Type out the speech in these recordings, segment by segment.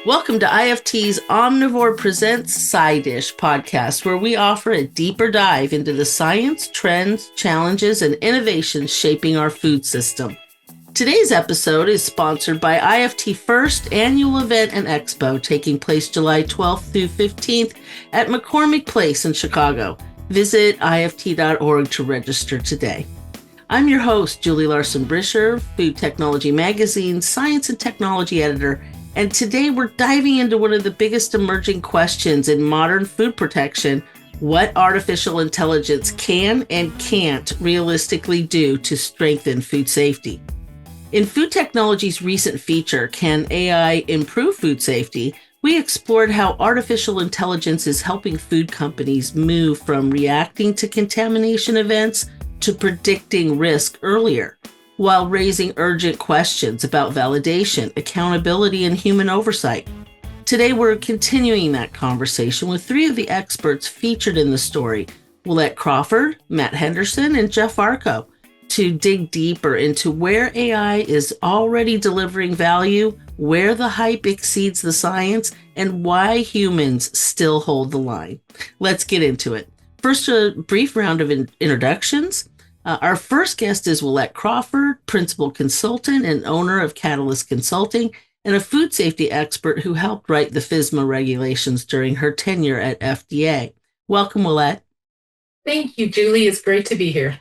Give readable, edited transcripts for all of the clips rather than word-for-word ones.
Welcome to IFT's Omnivore Presents Side Dish podcast, where we offer a deeper dive into the science, trends, challenges, and innovations shaping our food system. Today's episode is sponsored by IFT First Annual Event and Expo, taking place July 12th through 15th at McCormick Place in Chicago. Visit IFT.org to register today. I'm your host, Julie Larson-Brisher, Food Technology Magazine Science and Technology Editor, and today we're diving into one of the biggest emerging questions in modern food protection: what artificial intelligence can and can't realistically do to strengthen food safety. In Food Technology's recent feature, Can AI Improve Food Safety?, we explored how artificial intelligence is helping food companies move from reacting to contamination events to predicting risk earlier, while raising urgent questions about validation, accountability, and human oversight. Today, we're continuing that conversation with three of the experts featured in the story: Willette Crawford, Matt Henderson, and Jeff Varcoe, to dig deeper into where AI is already delivering value, where the hype exceeds the science, and why humans still hold the line. Let's get into it. First, a brief round of introductions. Our first guest is Willette Crawford, principal consultant and owner of Katalyst Consulting, and a food safety expert who helped write the FSMA regulations during her tenure at FDA. Welcome, Willette. Thank you, Julie. It's great to be here.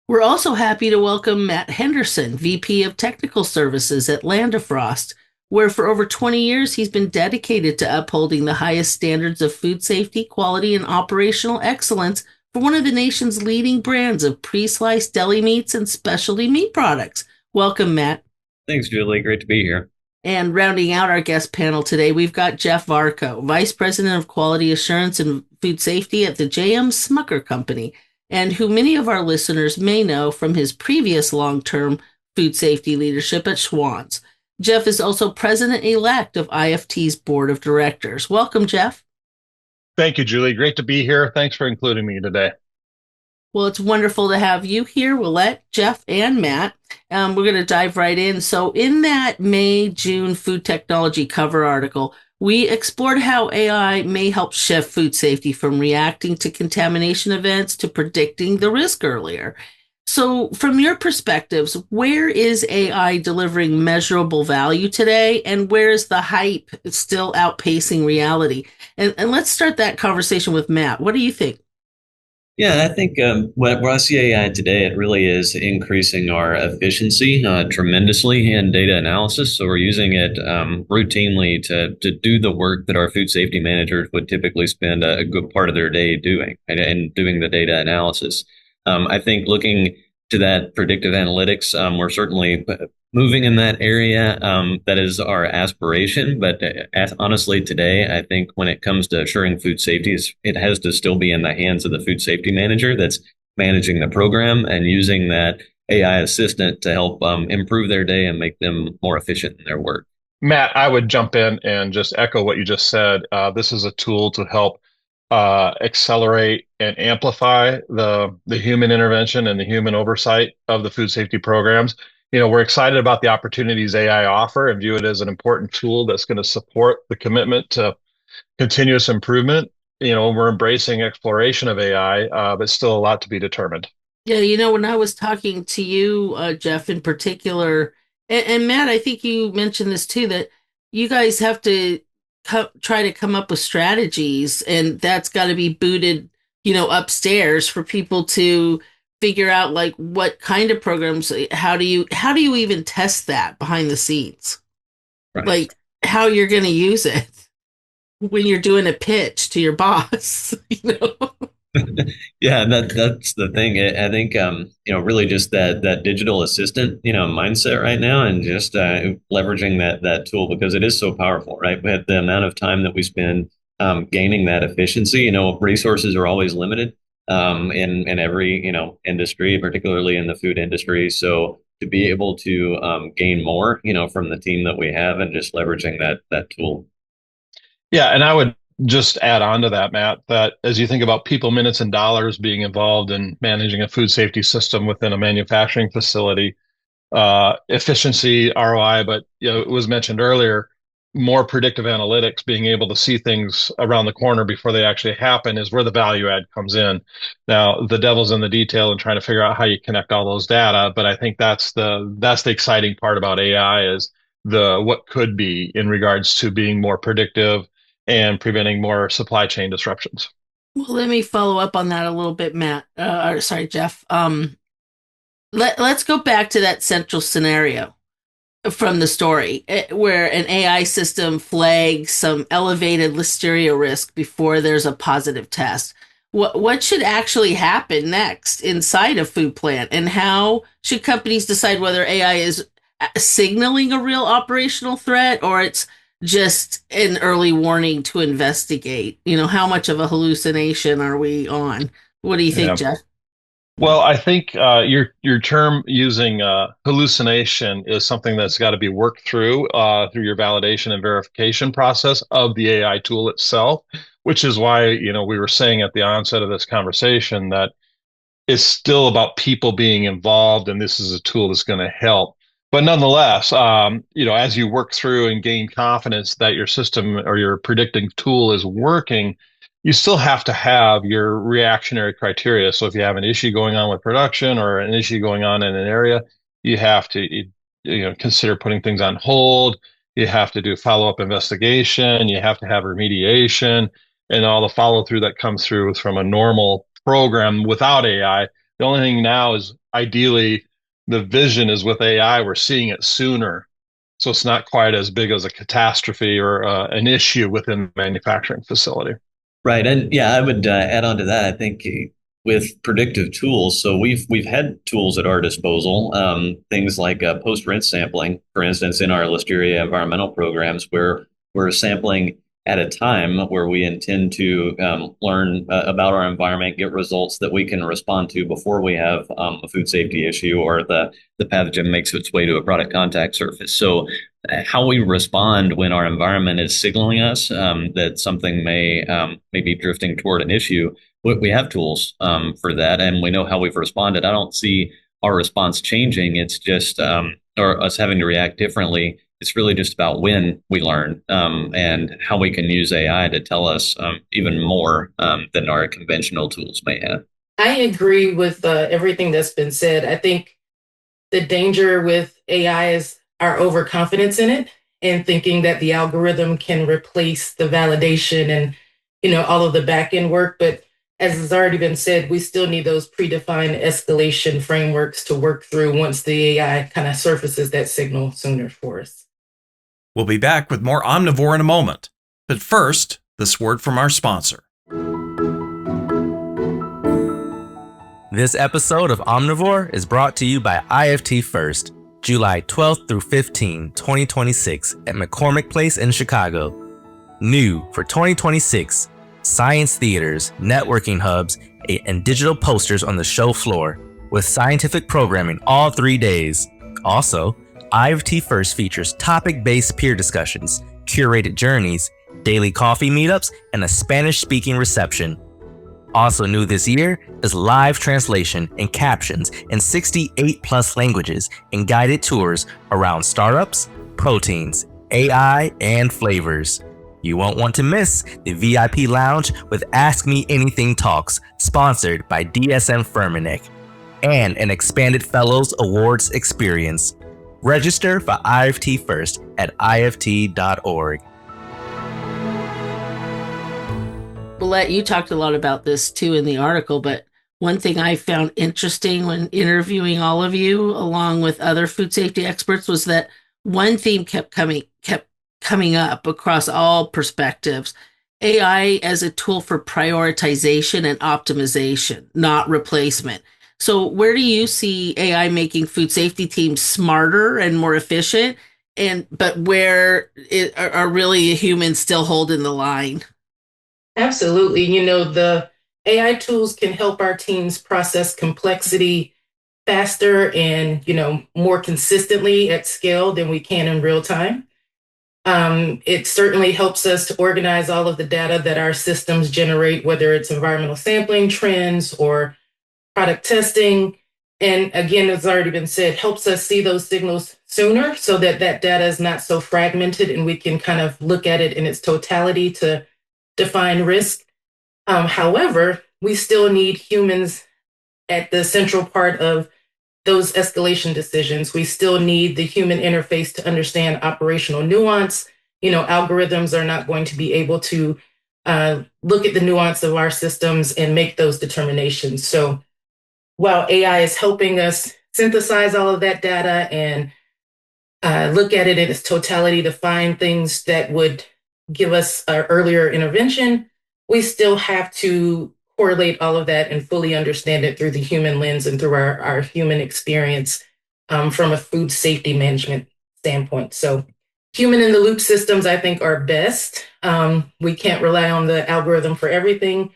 We're also happy to welcome Matt Henderson, VP of Technical Services at Landafrost, where for over 20 years he's been dedicated to upholding the highest standards of food safety, quality, and operational excellence for one of the nation's leading brands of pre-sliced deli meats and specialty meat products. Welcome, Matt. Thanks, Julie. Great to be here. And rounding out our guest panel today, we've got Jeff Varcoe, Vice President of Quality Assurance and Food Safety at the J.M. Smucker Company, and who many of our listeners may know from his previous long-term food safety leadership at Schwann's. Jeff is also President-elect of IFT's Board of Directors. Welcome, Jeff. Thank you, Julie. Great to be here. Thanks for including me today. Well, it's wonderful to have you here, Willette, Jeff, and Matt. We're going to dive right in. So in that May-June Food Technology cover article, we explored how AI may help shift food safety from reacting to contamination events to predicting the risk earlier. So from your perspectives, where is AI delivering measurable value today, and where is the hype still outpacing reality? And let's start that conversation with Matt. What do you think? Yeah, I think where I see AI today, it really is increasing our efficiency tremendously in data analysis. So we're using it routinely to do the work that our food safety managers would typically spend a good part of their day doing, and doing the data analysis. I think looking to that predictive analytics, we're certainly moving in that area. That is our aspiration. But honestly, today, I think when it comes to assuring food safety, it has to still be in the hands of the food safety manager that's managing the program and using that AI assistant to help improve their day and make them more efficient in their work. Matt, I would jump in and just echo what you just said. This is a tool to help accelerate and amplify the human intervention and the human oversight of the food safety programs. We're excited about the opportunities AI offer and view it as an important tool that's going to support the commitment to continuous improvement. We're embracing exploration of AI, but still a lot to be determined. Yeah, when I was talking to you, Jeff, in particular, and Matt, I think you mentioned this too, that you guys have to try to come up with strategies, and that's got to be booted, upstairs for people to figure out like what kind of programs. How do you even test that behind the scenes? Right. Like how you're going to use it when you're doing a pitch to your boss. Yeah, that's the thing. I think really just that digital assistant mindset right now, and just leveraging that tool, because it is so powerful, right? With the amount of time that we spend gaining that efficiency, resources are always limited in every industry, particularly in the food industry. So to be able to gain more from the team that we have, and just leveraging that tool. Yeah, and I would just add on to that, Matt, that as you think about people, minutes, and dollars being involved in managing a food safety system within a manufacturing facility, efficiency, ROI, but it was mentioned earlier, more predictive analytics, being able to see things around the corner before they actually happen is where the value add comes in. Now, the devil's in the detail and trying to figure out how you connect all those data. But I think that's the exciting part about AI is the what could be in regards to being more predictive and preventing more supply chain disruptions. Well, let me follow up on that a little bit, Matt. Or sorry, Jeff. Let's go back to that central scenario from the story where an AI system flags some elevated listeria risk before there's a positive test. What should actually happen next inside a food plant, and how should companies decide whether AI is signaling a real operational threat or it's just an early warning to investigate? How much of a hallucination are we on? What do you think, Yeah. Jeff? Well, I think your term using hallucination is something that's got to be worked through your validation and verification process of the AI tool itself, which is why we were saying at the onset of this conversation that it's still about people being involved, and this is a tool that's going to help. But nonetheless, as you work through and gain confidence that your system or your predicting tool is working, you still have to have your reactionary criteria. So if you have an issue going on with production or an issue going on in an area, you have to consider putting things on hold. You have to do follow-up investigation. You have to have remediation and all the follow-through that comes through from a normal program without AI. The only thing now is ideally the vision is with AI, we're seeing it sooner. So it's not quite as big as a catastrophe or an issue within the manufacturing facility. Right, and yeah, I would add on to that. I think with predictive tools, so we've had tools at our disposal, things like post rinse sampling, for instance, in our Listeria environmental programs, where we're sampling at a time where we intend to learn about our environment, get results that we can respond to before we have a food safety issue or the pathogen makes its way to a product contact surface. So how we respond when our environment is signaling us that something may be drifting toward an issue, we have tools for that, and we know how we've responded. I don't see our response changing. It's just or us having to react differently. It's really just about when we learn and how we can use AI to tell us even more than our conventional tools may have. I agree with everything that's been said. I think the danger with AI is our overconfidence in it and thinking that the algorithm can replace the validation and all of the back end work. But as has already been said, we still need those predefined escalation frameworks to work through once the AI kind of surfaces that signal sooner for us. We'll be back with more Omnivore in a moment. But first, this word from our sponsor. This episode of Omnivore is brought to you by IFT First, July 12th through 15, 2026 at McCormick Place in Chicago. New for 2026, science theaters, networking hubs, and digital posters on the show floor with scientific programming all 3 days. Also, IFT First features topic-based peer discussions, curated journeys, daily coffee meetups, and a Spanish-speaking reception. Also new this year is live translation and captions in 68+ languages and guided tours around startups, proteins, AI, and flavors. You won't want to miss the VIP Lounge with Ask Me Anything Talks, sponsored by DSM Firmenich, and an expanded Fellows Awards experience. Register for IFT First at ift.org. Willette, you talked a lot about this too in the article, but one thing I found interesting when interviewing all of you, along with other food safety experts, was that one theme kept coming up across all perspectives: AI as a tool for prioritization and optimization, not replacement. So where do you see AI making food safety teams smarter and more efficient, but where are really humans still holding the line? Absolutely. The AI tools can help our teams process complexity faster and, more consistently at scale than we can in real time. It certainly helps us to organize all of the data that our systems generate, whether it's environmental sampling trends or product testing. And again, as already been said, helps us see those signals sooner so that that data is not so fragmented and we can kind of look at it in its totality to define risk. However, we still need humans at the central part of those escalation decisions. We still need the human interface to understand operational nuance. Algorithms are not going to be able to look at the nuance of our systems and make those determinations. So while AI is helping us synthesize all of that data and look at it in its totality to find things that would give us earlier intervention, we still have to correlate all of that and fully understand it through the human lens and through our human experience from a food safety management standpoint. So human in the loop systems, I think, are best. We can't rely on the algorithm for everything,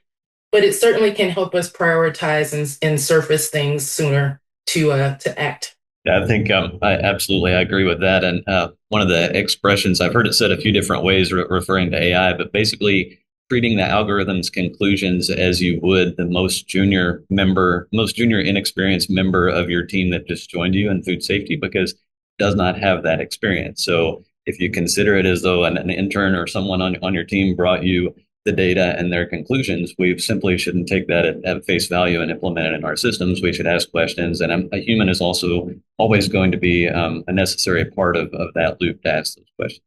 but it certainly can help us prioritize and surface things sooner to act. Yeah, I think I agree with that. And one of the expressions, I've heard it said a few different ways referring to AI, but basically treating the algorithm's conclusions as you would the most junior inexperienced member of your team that just joined you in food safety, because it does not have that experience. So if you consider it as though an intern or someone on your team brought you the data and their conclusions, we simply shouldn't take that at face value and implement it in our systems. We should ask questions, and a human is also always going to be a necessary part of that loop to ask those questions.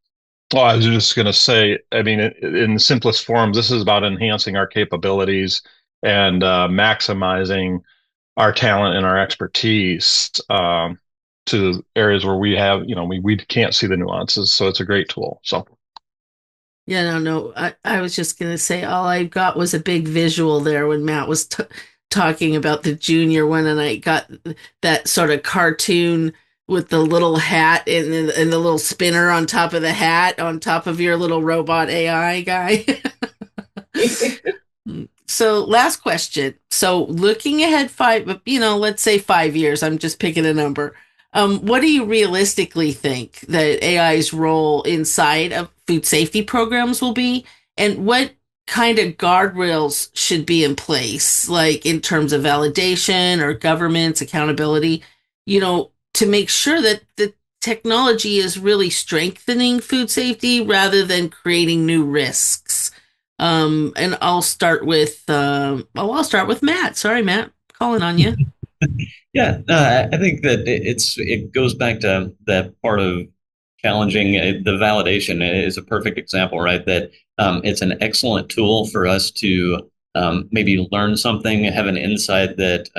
Well, I was just going to say, I mean, in the simplest forms, this is about enhancing our capabilities and maximizing our talent and our expertise to areas where we have, we can't see the nuances. So it's a great tool. So. Yeah, no. I was just going to say all I got was a big visual there when Matt was talking about the junior one, and I got that sort of cartoon with the little hat and the little spinner on top of the hat on top of your little robot AI guy. So last question. So looking ahead let's say 5 years, I'm just picking a number. What do you realistically think that AI's role inside of food safety programs will be? And what kind of guardrails should be in place, like in terms of validation or governance accountability, to make sure that the technology is really strengthening food safety rather than creating new risks? And I'll start with Matt. Sorry, Matt, calling on you. Yeah, I think that it goes back to that part of challenging the validation is a perfect example, right? That it's an excellent tool for us to maybe learn something, have an insight that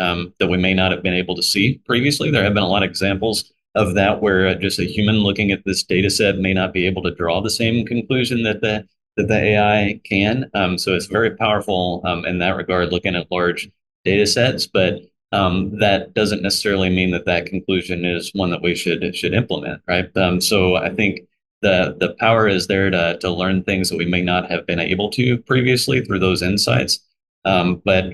we may not have been able to see previously. There have been a lot of examples of that where just a human looking at this data set may not be able to draw the same conclusion that the AI can. So it's very powerful in that regard, looking at large data sets, but that doesn't necessarily mean that conclusion is one that we should implement, right? So I think the power is there to learn things that we may not have been able to previously through those insights. But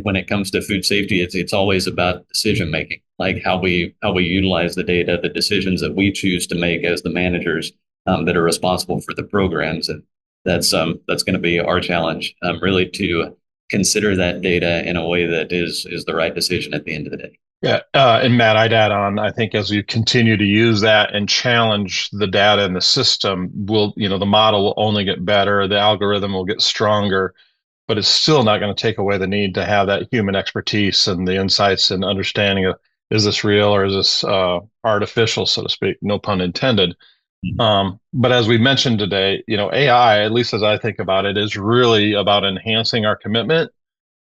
when it comes to food safety, it's always about decision making, like how we utilize the data, the decisions that we choose to make as the managers that are responsible for the programs, and that's going to be our challenge, really to consider that data in a way that is the right decision at the end of the day. Yeah, and Matt, I'd add on, I think as we continue to use that and challenge the data in the system, the model will only get better, the algorithm will get stronger, but it's still not going to take away the need to have that human expertise and the insights and understanding of, is this real or is this artificial, so to speak, no pun intended. But as we mentioned today, AI, at least as I think about it, is really about enhancing our commitment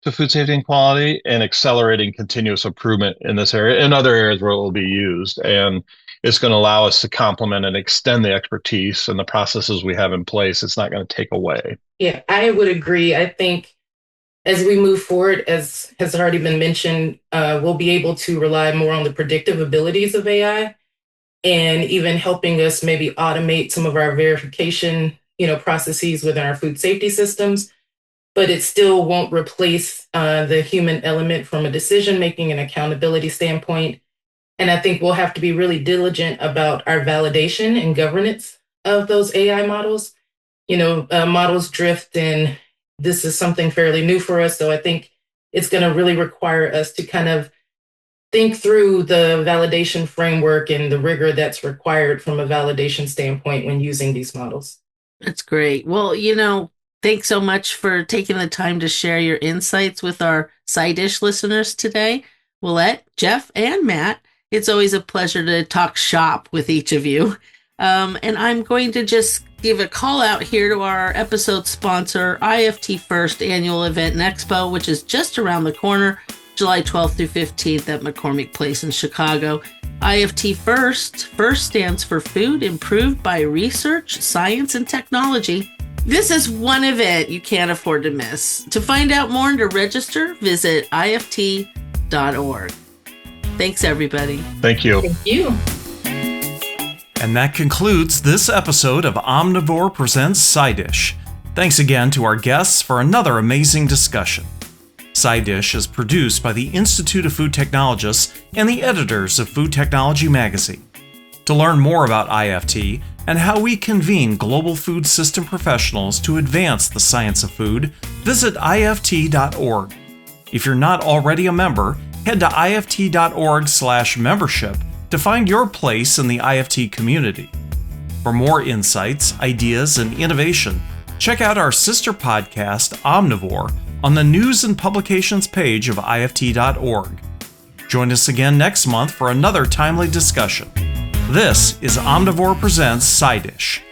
to food safety and quality and accelerating continuous improvement in this area and other areas where it will be used. And it's going to allow us to complement and extend the expertise and the processes we have in place. It's not going to take away. Yeah, I would agree. I think as we move forward, as has already been mentioned, we'll be able to rely more on the predictive abilities of AI and even helping us maybe automate some of our verification, processes within our food safety systems. But it still won't replace the human element from a decision-making and accountability standpoint. And I think we'll have to be really diligent about our validation and governance of those AI models. Models drift, and this is something fairly new for us. So I think it's going to really require us to kind of think through the validation framework and the rigor that's required from a validation standpoint when using these models. That's great. Well, thanks so much for taking the time to share your insights with our Side Dish listeners today. Willette, Jeff, and Matt, it's always a pleasure to talk shop with each of you. And I'm going to just give a call out here to our episode sponsor, IFT First Annual Event and Expo, which is just around the corner, July 12th through 15th at McCormick Place in Chicago. IFT First stands for Food Improved by Research, Science, and Technology. This is one event you can't afford to miss. To find out more and to register, visit ift.org. Thanks, everybody. Thank you. Thank you. And that concludes this episode of Omnivore Presents Side Dish. Thanks again to our guests for another amazing discussion. Side Dish is produced by the Institute of Food Technologists and the editors of Food Technology magazine. To learn more about IFT and how we convene global food system professionals to advance the science of food, visit ift.org. If you're not already a member, head to ift.org/membership to find your place in the IFT community. For more insights, ideas, and innovation, check out our sister podcast, Omnivore, on the News and Publications page of ift.org. Join us again next month for another timely discussion. This is Omnivore Presents Side Dish.